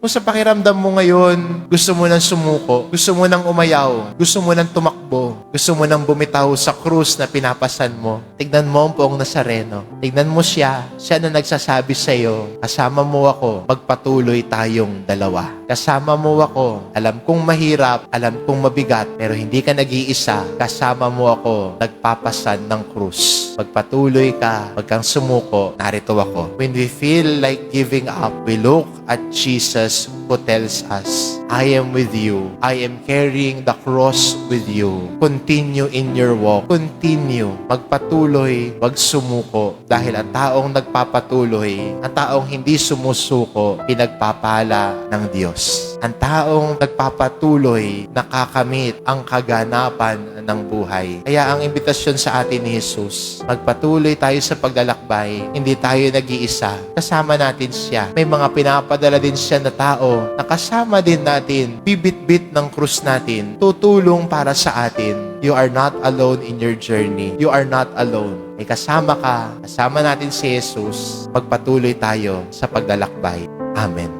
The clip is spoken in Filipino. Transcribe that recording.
Kung sa pakiramdam mo ngayon, gusto mo nang sumuko, gusto mo nang umayaw, gusto mo nang tumakbo, gusto mo nang bumitaw sa krus na pinapasan mo, tignan mo ang Poong Nazareno. Tignan mo siya na nagsasabi sa iyo, kasama mo ako, magpatuloy tayong dalawa. Kasama mo ako, alam kong mahirap, alam kong mabigat, pero hindi ka nag-iisa, kasama mo ako, nagpapasan ng krus. Magpatuloy ka, wag kang sumuko, narito ako. When we feel like giving up, we look at Jesus who tells us, I am with you. I am carrying the cross with you. Continue in your walk. Continue. Magpatuloy, wag sumuko. Dahil ang taong nagpapatuloy, ang taong hindi sumusuko, pinagpapala ng Diyos. Ang taong nagpapatuloy, nakakamit ang kaganapan ng buhay. Kaya ang imbitasyon sa atin ni Jesus, magpatuloy tayo sa paglalakbay. Hindi tayo nag-iisa. Kasama natin siya. May mga pinapadala din siya na tao na kasama din natin. Bibit-bit ng krus natin. Tutulong para sa atin. You are not alone in your journey. You are not alone. May kasama ka. Kasama natin si Jesus. Magpatuloy tayo sa paglalakbay. Amen.